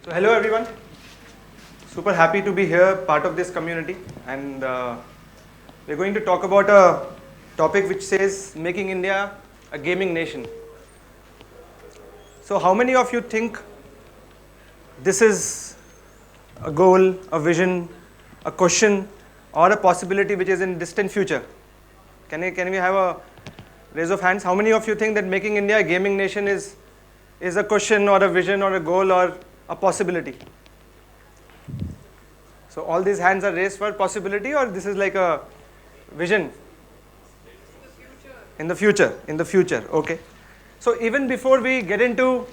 So hello everyone, super happy to be here, part of this community, and we're going to talk about a topic which says making India a gaming nation. So how many of you think this is a goal, a vision, a question, or a possibility which is in distant future? Can we have a raise of hands? How many of you think that making India a gaming nation is a question or a vision or a goal or a possibility? So all these hands are raised for possibility, or this is like a vision? In the future. In the future, okay. So even before we get into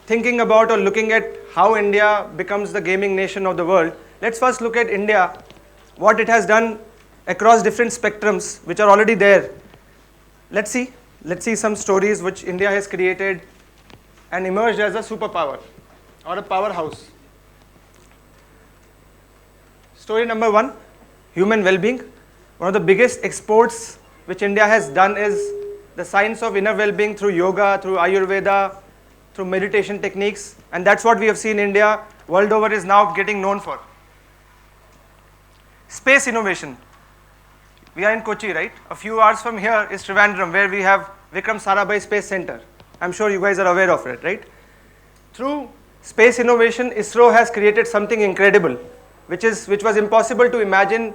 thinking about or looking at how India becomes the gaming nation of the world, let's first look at India, what it has done across different spectrums which are already there. Let's see some stories which India has created and emerged as a superpower or a powerhouse. Story number one, human well-being. One of the biggest exports which India has done is the science of inner well-being through yoga, through Ayurveda, through meditation techniques, and that's what we have seen India world over is now getting known for. Space innovation. We are in Kochi, right? A few hours from here is Trivandrum, where we have Vikram Sarabhai Space Center. I'm sure you guys are aware of it, right? Through space innovation, ISRO has created something incredible, which was impossible to imagine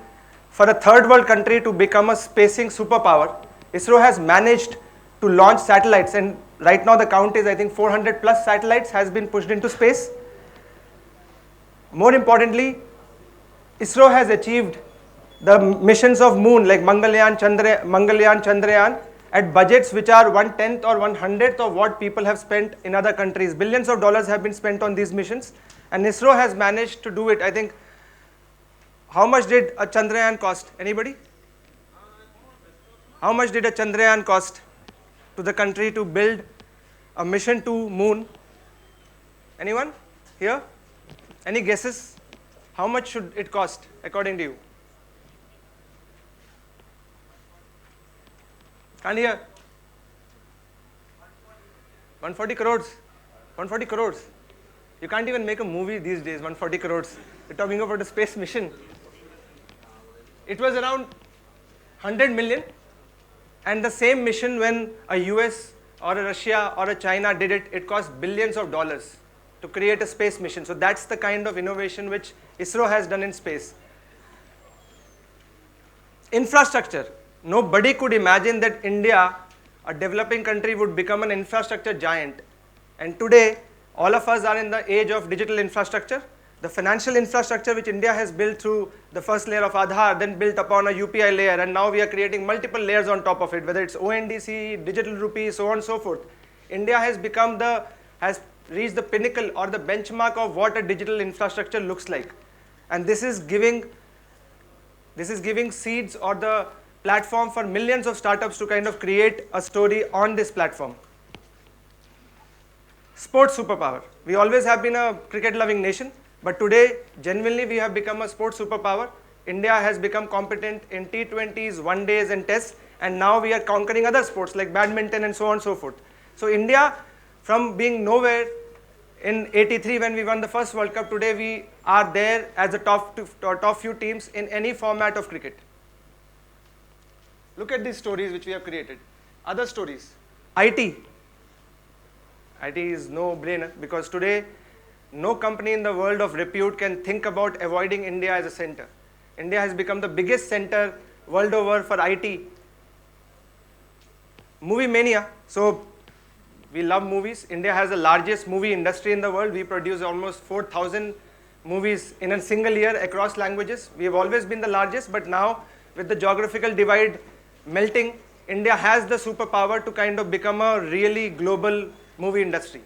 for a third world country to become a spacing superpower. ISRO has managed to launch satellites, and right now the count is, I think, 400 plus satellites has been pushed into space. More importantly, ISRO has achieved the missions of moon like Mangalyaan, Chandrayaan at budgets which are 1/10 or 1/100th of what people have spent in other countries. Billions of dollars have been spent on these missions, and ISRO has managed to do it. I think, how much did a Chandrayaan cost? Anybody? How much did a Chandrayaan cost to the country to build a mission to moon? Anyone here? Any guesses? How much should it cost according to you? Can't hear. 140 crores. 140 crores. You can't even make a movie these days, 140 crores. You're talking about a space mission. It was around 100 million. And the same mission, when a US or a Russia or a China did it, it cost billions of dollars to create a space mission. So that's the kind of innovation which ISRO has done in space. Infrastructure. Nobody could imagine that India, a developing country, would become an infrastructure giant. And today, all of us are in the age of digital infrastructure. The financial infrastructure which India has built through the first layer of Aadhaar, then built upon a UPI layer, and now we are creating multiple layers on top of it, whether it's ONDC, digital rupee, so on and so forth. India has reached the pinnacle or the benchmark of what a digital infrastructure looks like. And this is giving seeds or the platform for millions of startups to kind of create a story on this platform. Sports superpower. We always have been a cricket loving nation, but today genuinely we have become a sports superpower. India has become competent in T20s, one days and tests, and now we are conquering other sports like badminton and so on and so forth. So India, from being nowhere in '83 when we won the first World Cup, today we are there as the top few teams in any format of cricket. Look at these stories which we have created. Other stories. IT. IT is no brainer because today no company in the world of repute can think about avoiding India as a center. India has become the biggest center world over for IT. Movie mania. So we love movies. India has the largest movie industry in the world. We produce almost 4,000 movies in a single year across languages. We have always been the largest, but now with the geographical divide melting, India has the superpower to kind of become a really global movie industry.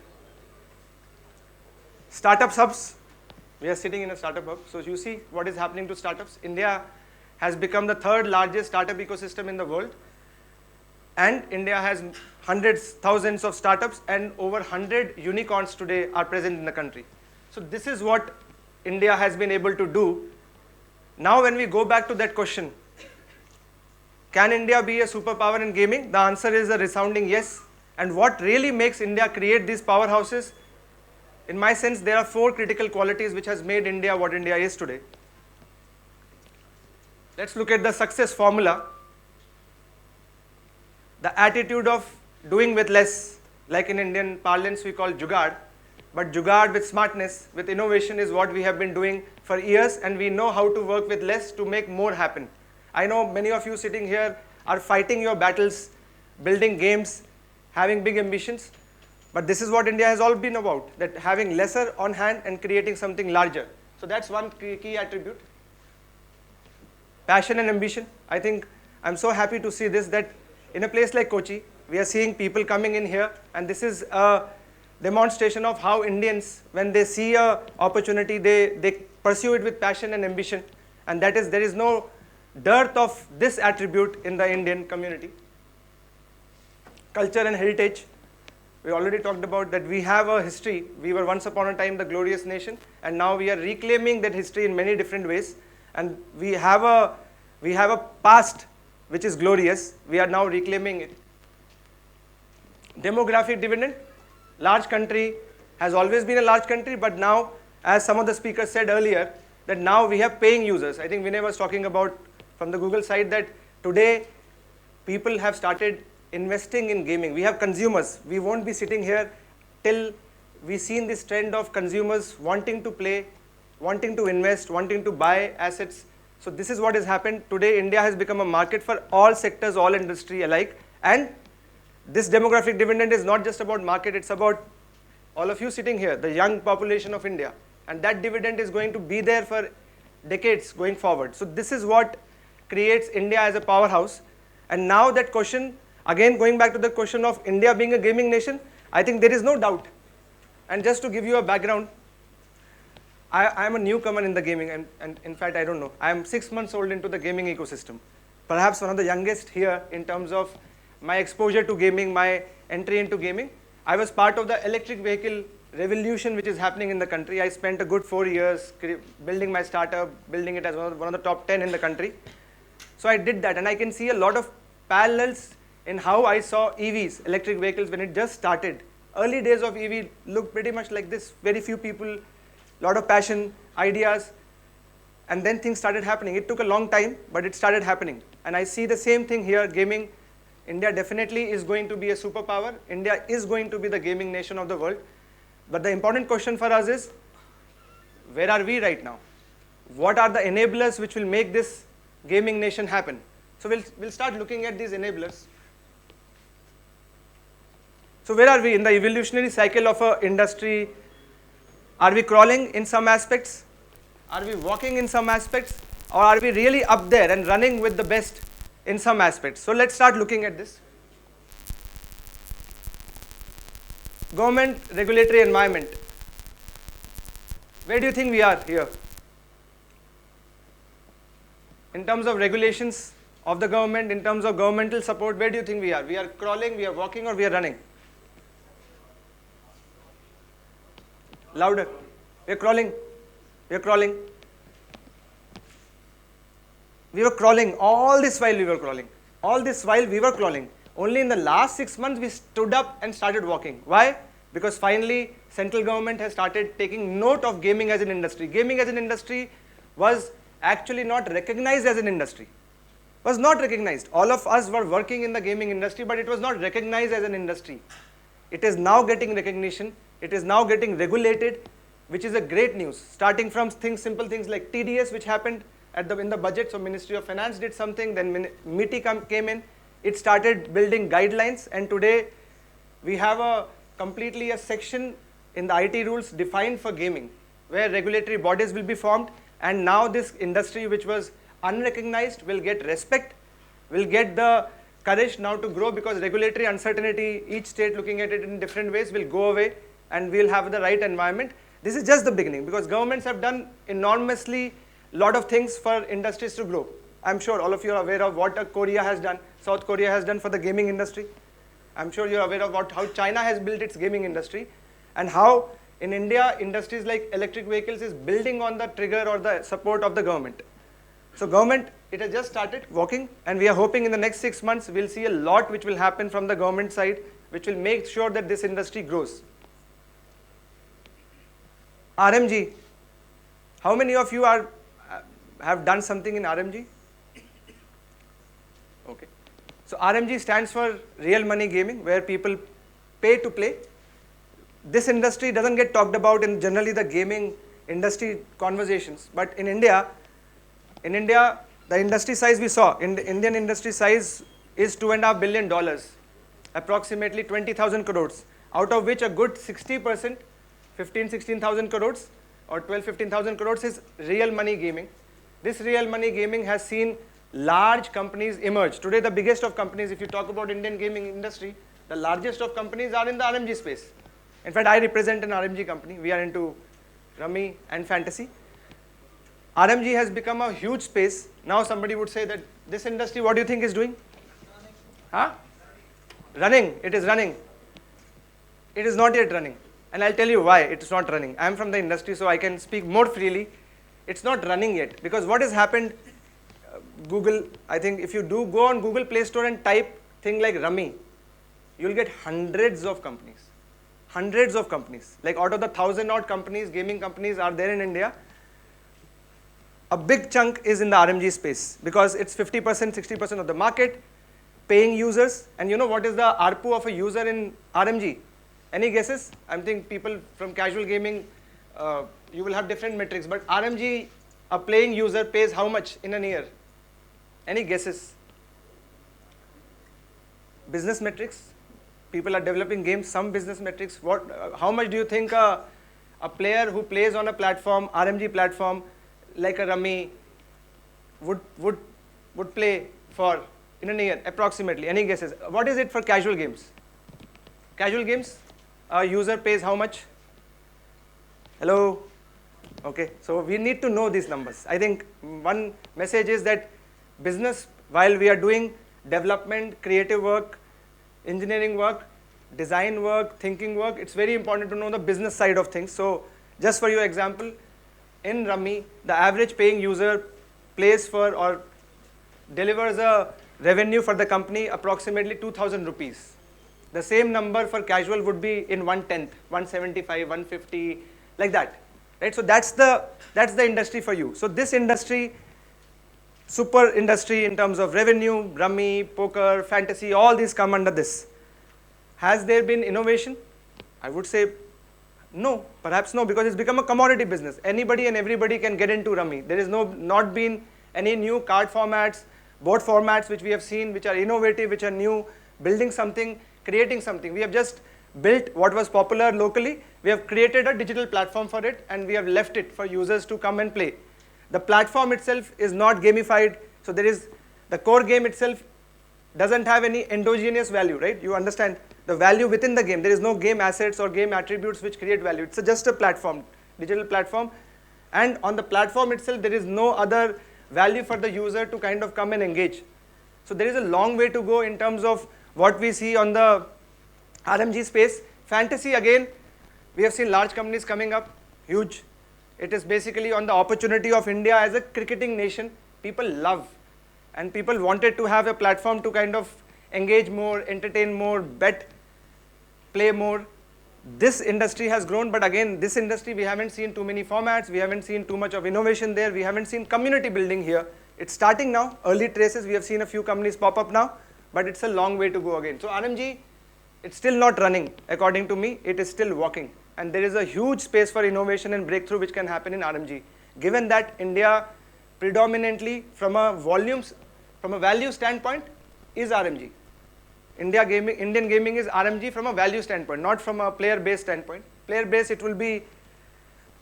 Startup hubs. We are sitting in a startup hub. So you see what is happening to startups. India has become the third largest startup ecosystem in the world. And India has hundreds, thousands of startups, and over 100 unicorns today are present in the country. So this is what India has been able to do. Now when we go back to that question, can India be a superpower in gaming? The answer is a resounding yes. And what really makes India create these powerhouses In my sense, there are 4 critical qualities which has made India what India is today. Let's look at the success formula. The attitude of doing with less, like in Indian parlance we call jugaad, but jugaad with smartness, with innovation is what we have been doing for years, and we know how to work with less to make more happen. I know many of you sitting here are fighting your battles, building games, having big ambitions, but this is what India has all been about, that having lesser on hand and creating something larger. So that's one key attribute. Passion and ambition. I think I'm so happy to see this, that in a place like Kochi, we are seeing people coming in here, and this is a demonstration of how Indians, when they see a opportunity, they pursue it with passion and ambition, and that is, there is no dearth of this attribute in the Indian community. Culture and heritage. We already talked about that we have a history. We were once upon a time the glorious nation, and now we are reclaiming that history in many different ways, and we have a past which is glorious. We are now reclaiming it. Demographic dividend. Large country has always been a large country, but now, as some of the speakers said earlier, that now we have paying users. I think Vinay was talking about from the Google side that today people have started investing in gaming. We have consumers. We won't be sitting here till we've seen this trend of consumers wanting to play, wanting to invest, wanting to buy assets. So this is what has happened. Today India has become a market for all sectors, all industry alike, and this demographic dividend is not just about market, it's about all of you sitting here, the young population of India, and that dividend is going to be there for decades going forward. So this is what creates India as a powerhouse. And now that question, again going back to the question of India being a gaming nation, I think there is no doubt. And just to give you a background, I am a newcomer in the gaming, and in fact I don't know, I am 6 months old into the gaming ecosystem. Perhaps one of the youngest here in terms of my exposure to gaming, my entry into gaming. I was part of the electric vehicle revolution which is happening in the country. I spent a good 4 years building my startup, building it as one of the top 10 in the country. So I did that, and I can see a lot of parallels in how I saw EVs, electric vehicles, when it just started. Early days of EV looked pretty much like this. Very few people, lot of passion, ideas, and then things started happening. It took a long time, but it started happening. And I see the same thing here, gaming. India definitely is going to be a superpower. India is going to be the gaming nation of the world. But the important question for us is, where are we right now? What are the enablers which will make this gaming nation happen? So we'll start looking at these enablers. So where are we in the evolutionary cycle of an industry? Are we crawling in some aspects? Are we walking in some aspects? Or are we really up there and running with the best in some aspects? So let's start looking at this. Government, regulatory environment. Where do you think we are here? In terms of regulations of the government, in terms of governmental support, where do you think we are? We are crawling, we are walking, or we are running? Louder. We are crawling. We are crawling. We were crawling. All this while we were crawling. All this while we were crawling. Only in the last 6 months we stood up and started walking. Why? Because finally central government has started taking note of gaming as an industry. Gaming as an industry was actually not recognized as an industry. Was not recognized. All of us were working in the gaming industry, but it was not recognized as an industry. It is now getting recognition. It is now getting regulated, which is a great news. Starting from simple things like TDS, which happened in the budget. So Ministry of Finance did something, then MITI came in. It started building guidelines, and today we have completely a section in the IT rules defined for gaming, where regulatory bodies will be formed, and now this industry which was unrecognized will get respect, will get the courage now to grow, because regulatory uncertainty, each state looking at it in different ways, will go away, and we'll have the right environment. This is just the beginning, because governments have done enormously lot of things for industries to grow. I'm sure all of you are aware of what Korea has done, South Korea has done for the gaming industry. I'm sure you're aware of how China has built its gaming industry, and how in India industries like electric vehicles is building on the trigger or the support of the government. So government, it has just started working, and we are hoping in the next 6 months we'll see a lot which will happen from the government side, which will make sure that this industry grows. RMG. How many of you have done something in RMG? Okay. So RMG stands for real money gaming, where people pay to play. This industry doesn't get talked about in generally the gaming industry conversations, but in India, the industry size we saw, in the Indian industry size is $2.5 billion, approximately 20,000 crores, out of which a good 60%, 16,000 crores or 15,000 crores is real money gaming. This real money gaming has seen large companies emerge. Today the biggest of companies, if you talk about Indian gaming industry, the largest of companies are in the RMG space. In fact, I represent an RMG company. We are into rummy and fantasy. RMG has become a huge space. Now somebody would say that this industry, what do you think is doing? Huh? Running. It is running. It is not yet running. And I'll tell you why it is not running. I am from the industry, so I can speak more freely. It's not running yet, because what has happened, Google, I think if you do go on Google Play Store and type thing like rummy, you'll get hundreds of companies. Hundreds of companies. Like out of the 1,000 odd companies, gaming companies are there in India, a big chunk is in the RMG space, because it's 50%, 60% of the market, paying users. And you know what is the ARPU of a user in RMG? Any guesses? I think people from casual gaming, you will have different metrics, but RMG, a playing user pays how much in a year? Any guesses? Business metrics? People are developing games, some business metrics. How much do you think a player who plays on a platform, RMG platform, like a rummy, would play for in a year, approximately? Any guesses? What is it for casual games? Casual games, a user pays how much? Hello? Okay, so we need to know these numbers. I think one message is that business, while we are doing development, creative work, engineering work, design work, thinking work, it's very important to know the business side of things. So just for your example, in Rummy, the average paying user plays for or delivers a revenue for the company approximately 2,000 rupees. The same number for casual would be in 1/10, 175, 150, like that. Right? So that's the industry for you. So this industry, super industry in terms of revenue, rummy, poker, fantasy, all these come under this. Has there been innovation? I would say no, perhaps no, because it's become a commodity business. Anybody and everybody can get into rummy. There is not been any new card formats, board formats which we have seen, which are innovative, which are new, building something, creating something. We have just built what was popular locally. We have created a digital platform for it, and we have left it for users to come and play. The platform itself is not gamified, so there is the core game itself doesn't have any endogenous value, right? You understand the value within the game. There is no game assets or game attributes which create value. It's just a platform, digital platform, and on the platform itself there is no other value for the user to kind of come and engage. So there is a long way to go in terms of what we see on the RMG space. Fantasy, again, we have seen large companies coming up, huge. It is basically on the opportunity of India as a cricketing nation. People love, and people wanted to have a platform to kind of engage more, entertain more, bet, play more. This industry has grown, but again, this industry, we haven't seen too many formats, we haven't seen too much of innovation there, we haven't seen community building here. It's starting now, early traces, we have seen a few companies pop up now, but it's a long way to go again. So RMG, it's still not running, according to me, it is still walking. And there is a huge space for innovation and breakthrough which can happen in RMG. Given that India predominantly from a value standpoint is RMG. Indian gaming is RMG from a value standpoint, not from a player-based standpoint. Player-based, it will be,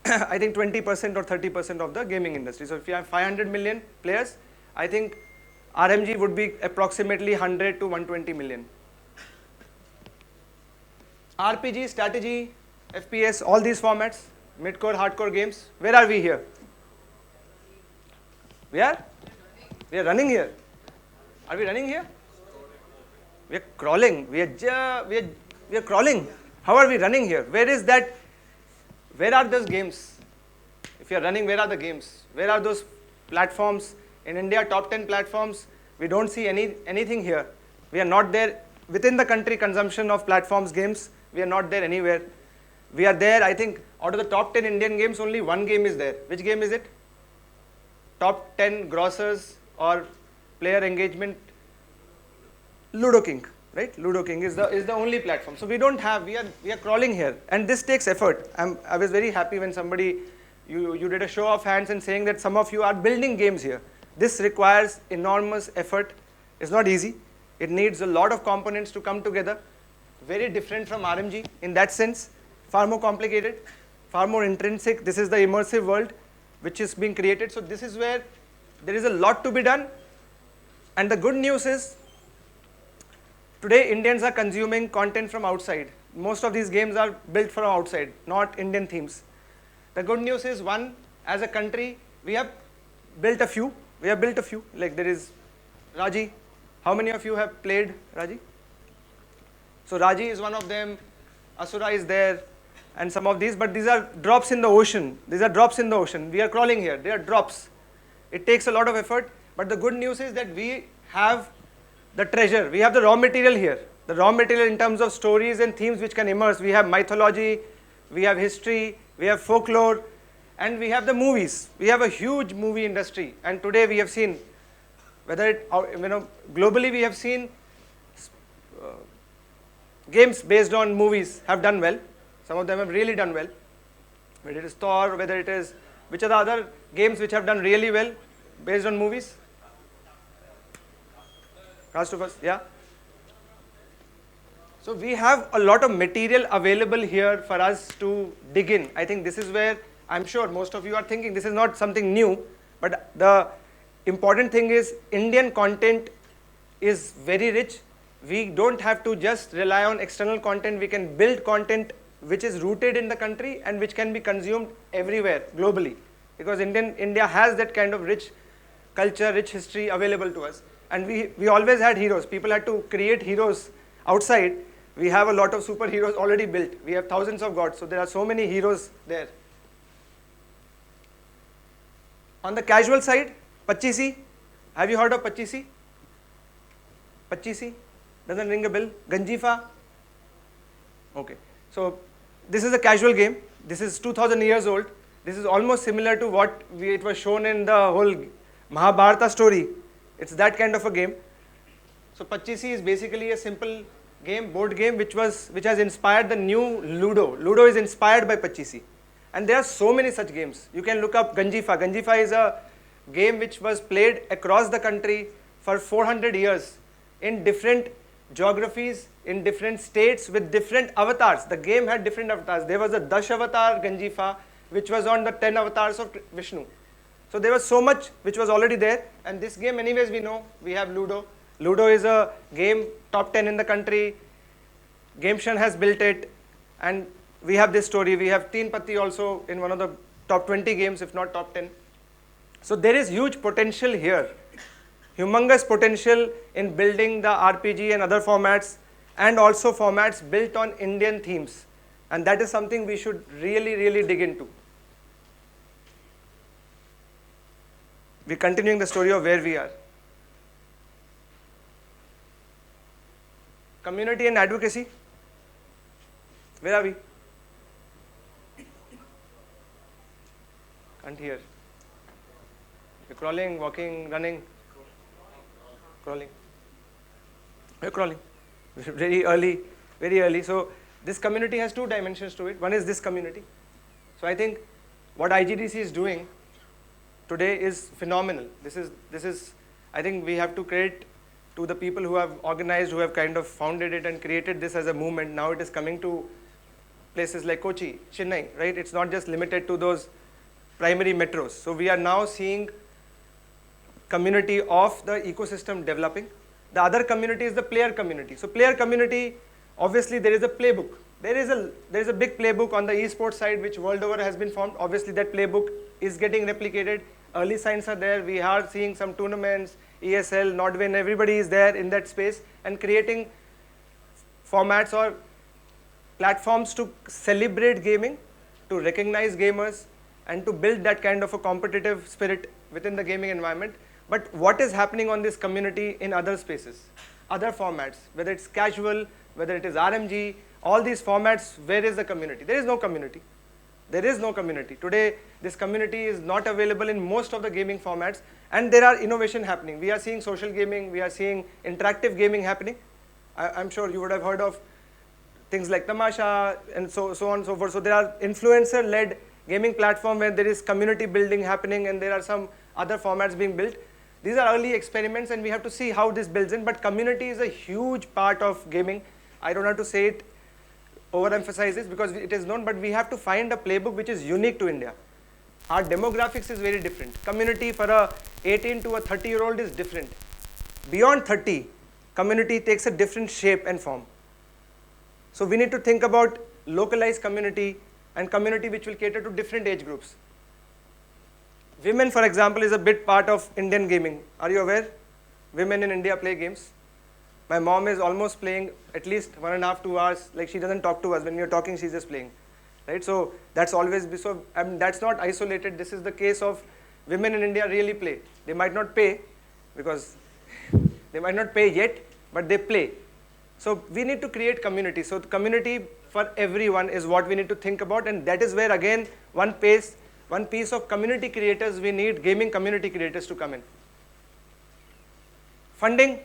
I think 20% or 30% of the gaming industry. So if you have 500 million players, I think RMG would be approximately 100 to 120 million. RPG, strategy, FPS, all these formats, mid-core, hardcore games. Where are we here? We are running here. Are we running here? We are crawling. We are crawling. How are we running here? Where is that? Where are those games? If you are running, where are the games? Where are those platforms? In India, top 10 platforms, we don't see anything here. We are not there within the country consumption of platforms, games. We are not there anywhere. We are there, I think, out of the top 10 Indian games, only one game is there. Which game is it? Top 10 grossers or player engagement? Ludo King, right? Ludo King is the only platform. So we don't have, we are crawling here, and this takes effort. I was very happy when somebody, you did a show of hands and saying that some of you are building games here. This requires enormous effort. It's not easy. It needs a lot of components to come together. Very different from RMG in that sense. Far more complicated, far more intrinsic. This is the immersive world which is being created. So this is where there is a lot to be done. And the good news is, today Indians are consuming content from outside. Most of these games are built from outside, not Indian themes. The good news is, one, as a country, we have built a few. Like there is Raji. How many of you have played Raji? So Raji is one of them. Asura is there, and some of these. But these are drops in the ocean. We are crawling here. They are drops. It takes a lot of effort. But the good news is that we have the treasure. We have the raw material here. The raw material in terms of stories and themes which can immerse. We have mythology, we have history, we have folklore, and we have the movies. We have a huge movie industry. And today we have seen, globally we have seen games based on movies have done well. Some of them have really done well. Whether it is Thor, which are the other games which have done really well based on movies? Last of Us, yeah. So we have a lot of material available here for us to dig in. I think this is where I'm sure most of you are thinking this is not something new, but the important thing is Indian content is very rich. We don't have to just rely on external content. We can build content which is rooted in the country and which can be consumed everywhere globally, because India has that kind of rich culture, rich history available to us. And we always had heroes. People had to create heroes outside. We have a lot of superheroes already built. We have thousands of gods, so there are so many heroes there. On the casual side, Pachisi. Have you heard of Pachisi? Pachisi? Doesn't ring a bell? Ganjifa? Okay. So this is a casual game. This is 2000 years old. This is almost similar to what it was shown in the whole Mahabharata story. It's that kind of a game. So Pachisi is basically a simple game, board game, which has inspired the new Ludo. Ludo is inspired by Pachisi. And there are so many such games. You can look up Ganjifa. Ganjifa is a game which was played across the country for 400 years in different geographies, in different states with different avatars. The game had different avatars. There was a Dash avatar Ganjifa, which was on the 10 avatars of Vishnu. So there was so much which was already there. And this game, anyways, we know, we have Ludo. Ludo is a game top 10 in the country. Gameshan has built it. And we have this story. We have Teen Patti also in one of the top 20 games, if not top 10. So there is huge potential here. Humongous potential in building the RPG and other formats, and also formats built on Indian themes. And that is something we should really, really dig into. We're continuing the story of where we are. Community and advocacy. Where are we? Can't hear. You're crawling, walking, running. Crawling. You're crawling. Very early, very early. So this community has two dimensions to it. One is this community. So I think what IGDC is doing today is phenomenal. This is, I think we have to credit to the people who have organized, who have kind of founded it and created this as a movement. Now it is coming to places like Kochi, Chennai, right? It's not just limited to those primary metros. So we are now seeing community of the ecosystem developing. The other community is the player community. So player community, obviously there is a playbook. There is a big playbook on the esports side which world over has been formed. Obviously that playbook is getting replicated. Early signs are there. We are seeing some tournaments, ESL, Nodwin, everybody is there in that space and creating formats or platforms to celebrate gaming, to recognize gamers, and to build that kind of a competitive spirit within the gaming environment. But what is happening on this community in other spaces, other formats, whether it's casual, whether it is RMG, all these formats, where is the community? There is no community. There is no community. Today, this community is not available in most of the gaming formats, and there are innovation happening. We are seeing social gaming, we are seeing interactive gaming happening. I'm sure you would have heard of things like Tamasha and so on and so forth. So there are influencer-led gaming platform where there is community building happening, and there are some other formats being built. These are early experiments, and we have to see how this builds in, but community is a huge part of gaming. I don't have to say it, overemphasize this because it is known, but we have to find a playbook which is unique to India. Our demographics is very different. Community for a 18 to a 30-year-old is different. Beyond 30, community takes a different shape and form. So we need to think about localized community and community which will cater to different age groups. Women, for example, is a big part of Indian gaming. Are you aware? Women in India play games. My mom is almost playing at least 1.5 to 2 hours. Like, she doesn't talk to us. When we are talking, she's just playing. Right? So that's always, so I mean, that's not isolated. This is the case of women in India really play. They might not pay because they might not pay yet, but they play. So we need to create community. So the community for everyone is what we need to think about, and that is where again one piece of community creators, we need gaming community creators to come in. Funding.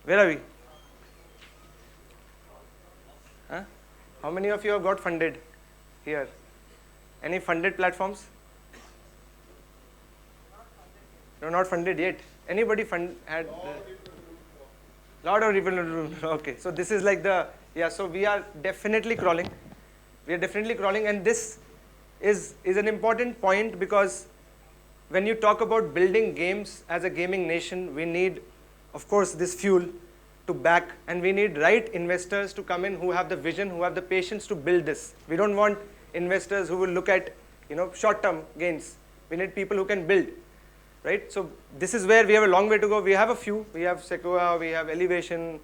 Where are we? Huh? How many of you have got funded here? Any funded platforms? No, not funded yet. Anybody had? Lot of people. Okay, so this is like the, yeah, so we are definitely crawling. We are definitely crawling, and this is an important point because when you talk about building games as a gaming nation, we need, of course, this fuel to back, and we need right investors to come in who have the vision, who have the patience to build this. We don't want investors who will look at, short-term gains. We need people who can build, right? So this is where we have a long way to go. We have a few. We have Sequoia, we have Elevation,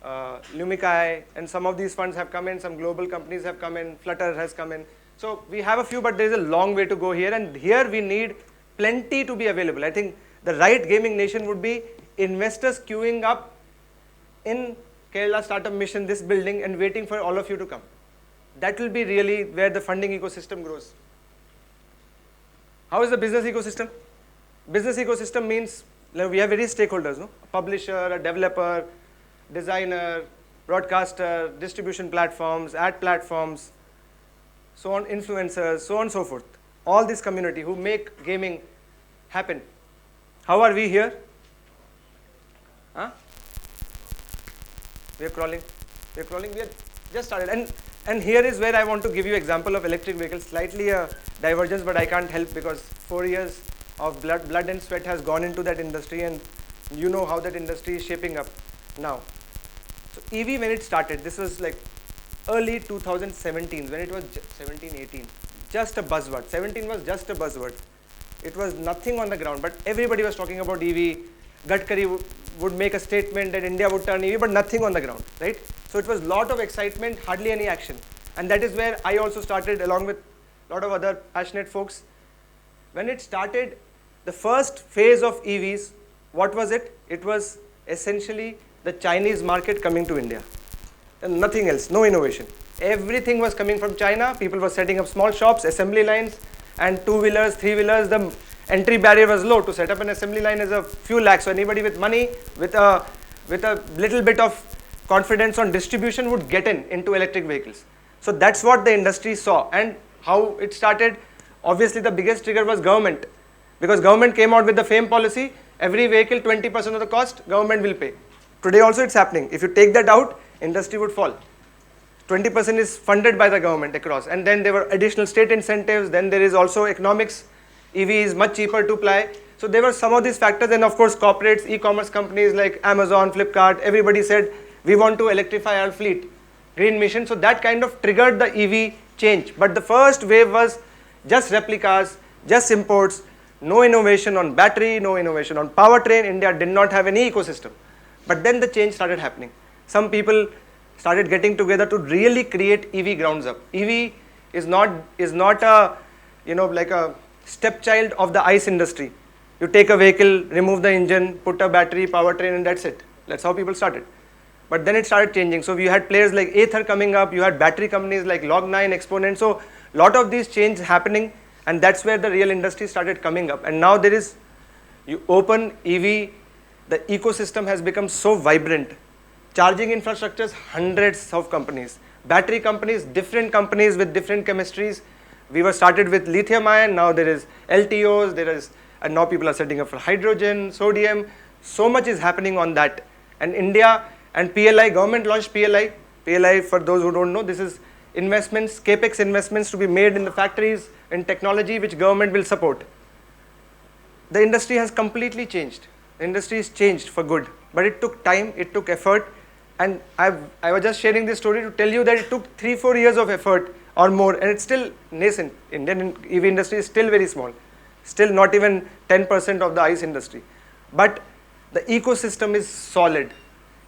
Lumikai, and some of these funds have come in. Some global companies have come in. Flutter has come in. So we have a few, but there is a long way to go here, and here we need plenty to be available. I think the right gaming nation would be investors queuing up in Kerala Startup Mission, this building, and waiting for all of you to come. That will be really where the funding ecosystem grows. How is the business ecosystem? Business ecosystem means we have various stakeholders, no? A publisher, a developer, designer, broadcaster, distribution platforms, ad platforms, so on, influencers, so on and so forth. All this community who make gaming happen. How are we here? Huh? We are crawling. We are crawling. We are just started. And here is where I want to give you example of electric vehicles. Slightly a divergence, but I can't help because 4 years of blood and sweat has gone into that industry, and you know how that industry is shaping up now. So EV, when it started, this was like early 2017, when it was 17, 18, just a buzzword. 17 was just a buzzword. It was nothing on the ground, but everybody was talking about EV. Gadkari would make a statement that India would turn EV, but nothing on the ground, right? So it was lot of excitement, hardly any action. And that is where I also started along with a lot of other passionate folks. When it started, the first phase of EVs, what was it? It was essentially the Chinese market coming to India. And nothing else, no innovation. Everything was coming from China. People were setting up small shops, assembly lines, and two-wheelers, three-wheelers. The entry barrier was low. To set up an assembly line is a few lakhs. So anybody with money, with a little bit of confidence on distribution would get into electric vehicles. So that's what the industry saw. And how it started, obviously the biggest trigger was government. Because government came out with the FAME policy, every vehicle 20% of the cost, government will pay. Today also it's happening. If you take that out, industry would fall. 20% is funded by the government across. And then there were additional state incentives. Then there is also economics. EV is much cheaper to apply. So there were some of these factors. And of course, corporates, e-commerce companies like Amazon, Flipkart, everybody said, we want to electrify our fleet. Green mission. So that kind of triggered the EV change. But the first wave was just replicas, just imports, no innovation on battery, no innovation on powertrain. India did not have any ecosystem. But then the change started happening. Some people started getting together to really create EV grounds up. EV is not a, like a stepchild of the ICE industry. You take a vehicle, remove the engine, put a battery, powertrain, and that's it. That's how people started. But then it started changing. So you had players like Ather coming up. You had battery companies like Log9, Exponent. So lot of these changes happening, and that's where the real industry started coming up. And now there is, you open EV, the ecosystem has become so vibrant. Charging infrastructures, hundreds of companies. Battery companies, different companies with different chemistries. We were started with lithium ion, now there is LTOs, and now people are setting up for hydrogen, sodium. So much is happening on that. And India and PLI, government launched PLI. PLI, for those who don't know, this is investments, capex investments to be made in the factories, in technology which government will support. The industry has completely changed. The industry is changed for good, but it took time, it took effort, and I was just sharing this story to tell you that it took 3-4 years of effort or more, and it's still nascent. Indian EV industry is still very small, still not even 10% of the ICE industry. But the ecosystem is solid.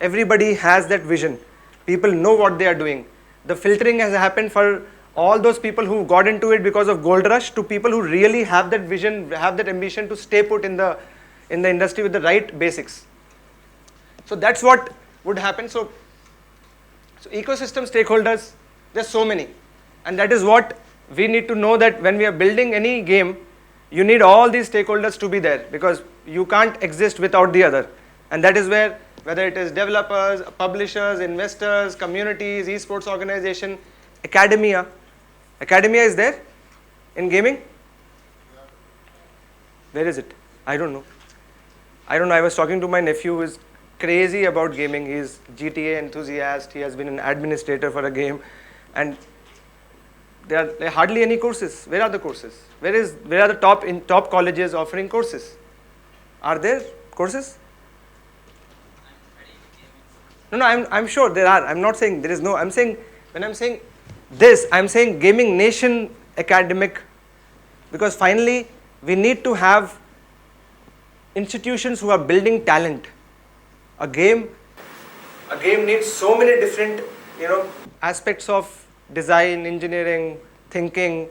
Everybody has that vision. People know what they are doing. The filtering has happened for all those people who got into it because of gold rush to people who really have that vision, have that ambition to stay put in the industry with the right basics. So that's what would happen. So ecosystem stakeholders, there's so many. And that is what we need to know, that when we are building any game, you need all these stakeholders to be there, because you can't exist without the other. And that is where, whether it is developers, publishers, investors, communities, esports organization, academia. Academia is there in gaming? Where is it? I don't know. I was talking to my nephew who is crazy about gaming. He is GTA enthusiast. He has been an administrator for a game, and there are hardly any courses. Where are the courses? Where are the top colleges offering courses? Are there courses? No, I'm sure there are. I'm not saying there is no. I'm saying, when I'm saying this, I'm saying Gaming Nation academic, because finally we need to have institutions who are building talent. A game needs so many different, aspects of design, engineering, thinking,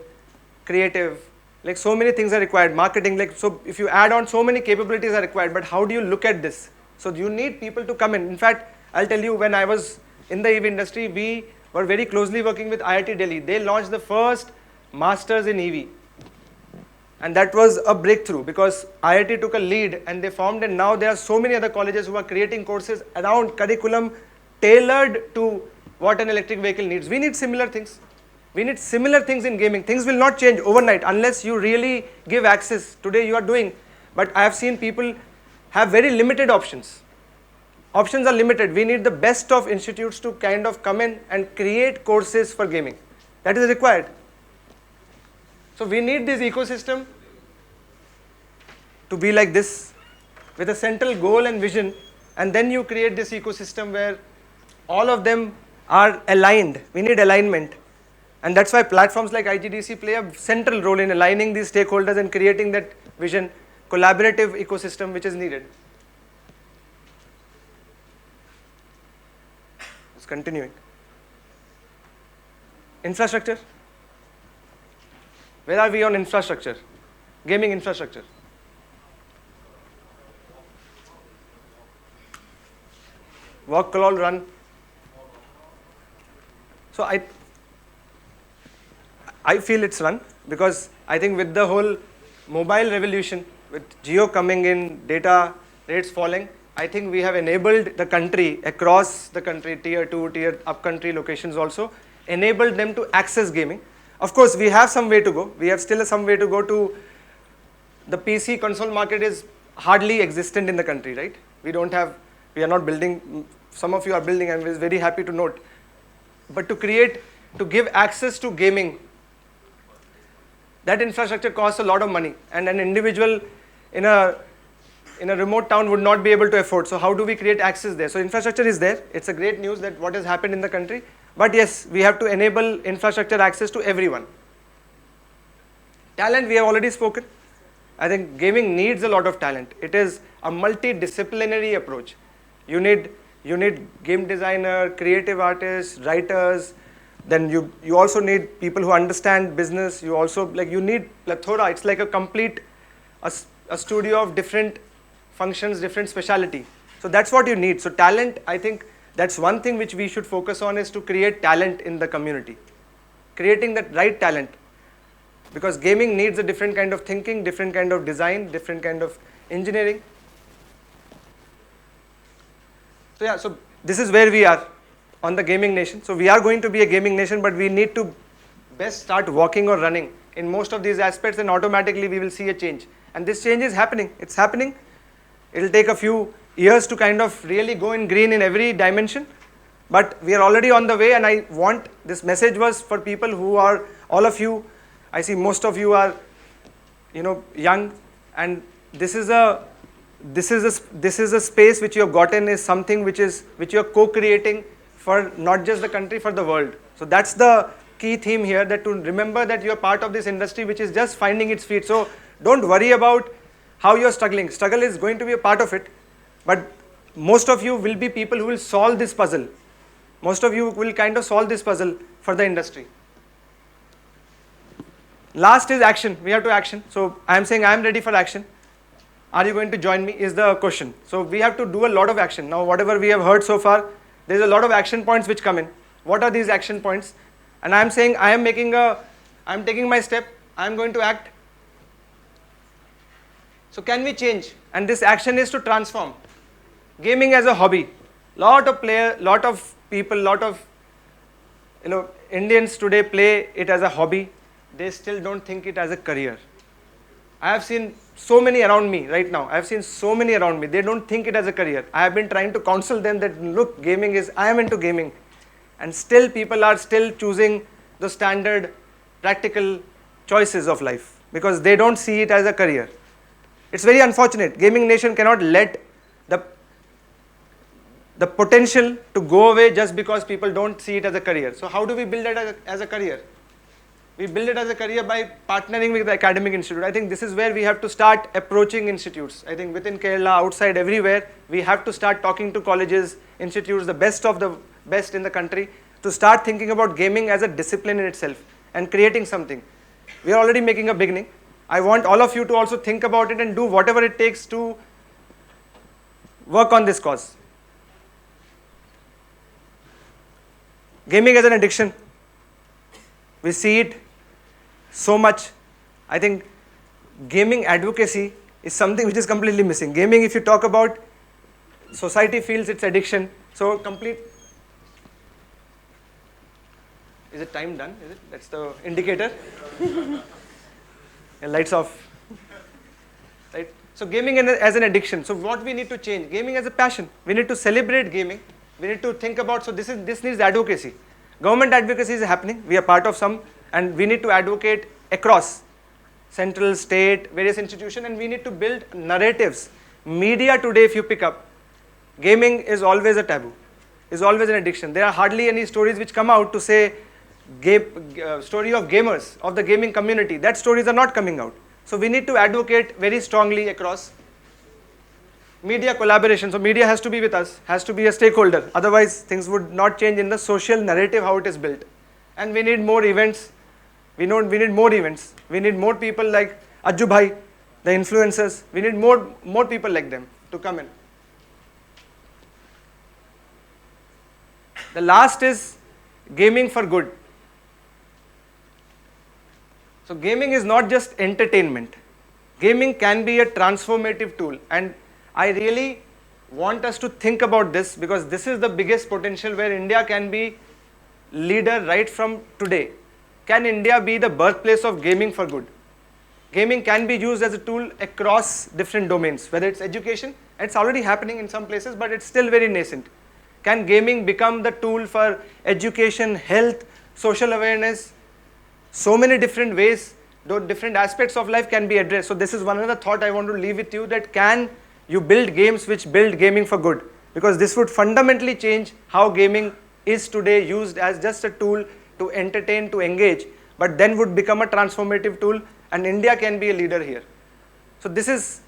creative. Like, so many things are required. Marketing, like, so if you add on, so many capabilities are required. But how do you look at this? So you need people to come in. In fact, I'll tell you, when I was in the EV industry, we were very closely working with IIT Delhi. They launched the first masters in EV. And that was a breakthrough, because IIT took a lead and they formed, and now there are so many other colleges who are creating courses around curriculum tailored to what an electric vehicle needs. We need similar things. We need similar things in gaming. Things will not change overnight unless you really give access. Today you are doing, but I have seen people have very limited options. Options are limited. We need the best of institutes to kind of come in and create courses for gaming. That is required. So we need this ecosystem to be like this, with a central goal and vision, and then you create this ecosystem where all of them are aligned. We need alignment. And that's why platforms like IGDC play a central role in aligning these stakeholders and creating that vision, collaborative ecosystem which is needed. It's continuing. Infrastructure. Where are we on infrastructure? Gaming infrastructure. Walk, crawl, run. So I feel it's run, because I think with the whole mobile revolution, with Jio coming in, data rates falling, I think we have enabled the country, across the country, tier 2, tier up-country locations also, enabled them to access gaming. Of course, we have some way to go. We have still some way to go to, the PC console market is hardly existent in the country, right? We are not building, some of you are building, and we're very happy to note. But to give access to gaming, that infrastructure costs a lot of money, and an individual in a remote town would not be able to afford. So how do we create access there? So infrastructure is there. It's a great news that what has happened in the country. But yes, we have to enable infrastructure access to everyone. Talent, we have already spoken. I think gaming needs a lot of talent. It is a multidisciplinary approach. You need game designer, creative artists, writers. Then you also need people who understand business. You also, you need plethora. It's like a complete, a studio of different functions, different speciality. So that's what you need. So talent, I think that's one thing which we should focus on, is to create talent in the community. Creating that right talent. because gaming needs a different kind of thinking, different kind of design, different kind of engineering. So yeah, so this is where we are on the gaming nation. So we are going to be a gaming nation, but we need to best start walking or running in most of these aspects, and automatically we will see a change. And this change is happening. It's happening. It will take a few years to kind of really go in green in every dimension, but we are already on the way. And I want, this message was for people who are, all of you, I see most of you are, young, and this is a space which you have gotten, is something which you are co-creating for not just the country, for the world. So that's the key theme here, that to remember that you are part of this industry which is just finding its feet. So don't worry about how you are struggling. Struggle is going to be a part of it, but most of you will be people who will solve this puzzle. Most of you will kind of solve this puzzle for the industry. Last is action. We have to action. So I am saying I am ready for action. Are you going to join me is the question. So we have to do a lot of action. Now whatever we have heard so far, there is a lot of action points which come in. What are these action points? And I am saying I am taking my step. I am going to act. So can we change? And this action is to transform gaming as a hobby. Lot of people, lot of Indians today play it as a hobby. They still don't think it as a career. I have seen so many around me right now. I have seen so many around me. They don't think it as a career. I have been trying to counsel them that look, I am into gaming. And still people are still choosing the standard practical choices of life because they don't see it as a career. It's very unfortunate. Gaming nation cannot let the potential to go away just because people don't see it as a career. So how do we build it as a career? We build it as a career by partnering with the academic institute. I think this is where we have to start approaching institutes. I think within Kerala, outside, everywhere, we have to start talking to colleges, institutes, the best of the best in the country, to start thinking about gaming as a discipline in itself and creating something. We are already making a beginning. I want all of you to also think about it and do whatever it takes to work on this cause. Gaming as an addiction. We see it so much. I think gaming advocacy is something which is completely missing. Gaming, if you talk about, society feels it's addiction. So complete. Is it time done? Is it? That's the indicator. Yeah, lights off. Right. So gaming as an addiction. So what we need to change? Gaming as a passion. We need to celebrate gaming. We need to think about. So this needs advocacy. Government advocacy is happening. We are part of some, and we need to advocate across central, state, various institutions, and we need to build narratives. Media today, if you pick up, gaming is always a taboo, is always an addiction. There are hardly any stories which come out to say story of gamers, of the gaming community. That stories are not coming out. So we need to advocate very strongly across. Media collaboration, so media has to be with us, has to be a stakeholder, otherwise things would not change in the social narrative how it is built. And we need more events, we need more events, we need more people like Ajju Bhai, the influencers, we need more people like them to come in. The last is gaming for good. So gaming is not just entertainment, gaming can be a transformative tool, and I really want us to think about this because this is the biggest potential where India can be leader right from today. Can India be the birthplace of gaming for good? Gaming can be used as a tool across different domains, whether it's education, it's already happening in some places, but it's still very nascent. Can gaming become the tool for education, health, social awareness? So many different ways, different aspects of life can be addressed. So this is one other thought I want to leave with you, that can you build games which build gaming for good, because this would fundamentally change how gaming is today used as just a tool to entertain, to engage, but then would become a transformative tool, and India can be a leader here. So this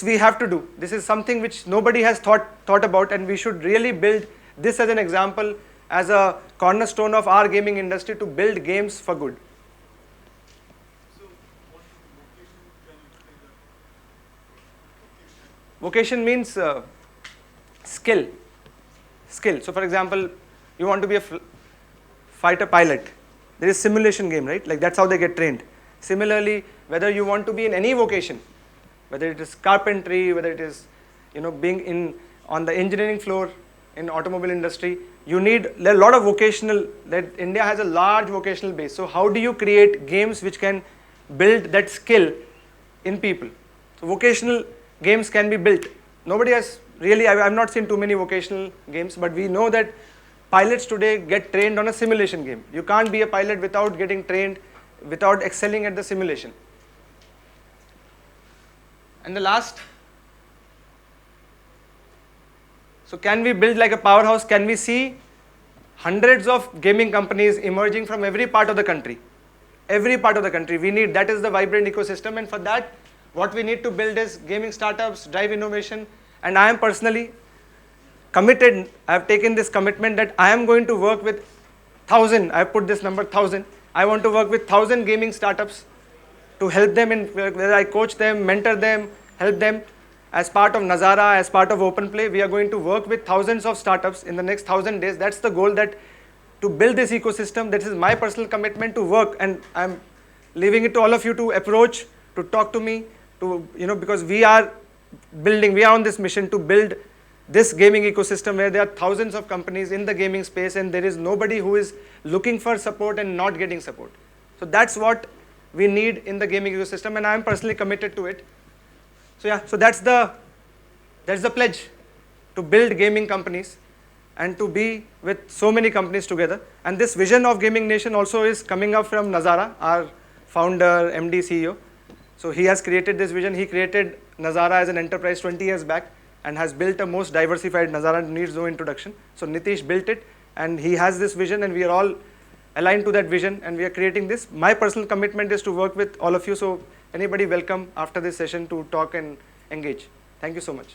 we have to do. This is something which nobody has thought about, and we should really build this as an example, as a cornerstone of our gaming industry to build games for good. Vocation means skill. So for example, you want to be a fighter pilot. There is simulation game, right? Like that's how they get trained. Similarly, whether you want to be in any vocation, whether it is carpentry, whether it is, being on the engineering floor in automobile industry, you need a lot of vocational, that India has a large vocational base. So how do you create games which can build that skill in people? So vocational games can be built. Nobody has really, I've not seen too many vocational games, but we know that pilots today get trained on a simulation game. You can't be a pilot without getting trained, without excelling at the simulation. And the last, so can we build like a powerhouse? Can we see hundreds of gaming companies emerging from every part of the country? Every part of the country. We need, that is the vibrant ecosystem, and for that, what we need to build is gaming startups, drive innovation, and I am personally committed. I have taken this commitment that I am going to work with 1,000, I have put this number 1,000. I want to work with 1,000 gaming startups to help them in, whether I coach them, mentor them, help them. As part of Nazara, as part of OpenPlay, we are going to work with thousands of startups in the next 1,000 days. That's the goal, that to build this ecosystem. This is my personal commitment to work, and I'm leaving it to all of you to approach, to talk to me, to, because we are building, we are on this mission to build this gaming ecosystem where there are thousands of companies in the gaming space, and there is nobody who is looking for support and not getting support. So that's what we need in the gaming ecosystem, and I'm personally committed to it. So yeah, so that's the pledge, to build gaming companies and to be with so many companies together. And this vision of Gaming Nation also is coming up from Nazara, our founder, MD, CEO. So he has created this vision. He created Nazara as an enterprise 20 years back and has built a most diversified Nazara, needs no introduction. So Nitish built it, and he has this vision, and we are all aligned to that vision, and we are creating this. My personal commitment is to work with all of you. So anybody welcome after this session to talk and engage. Thank you so much.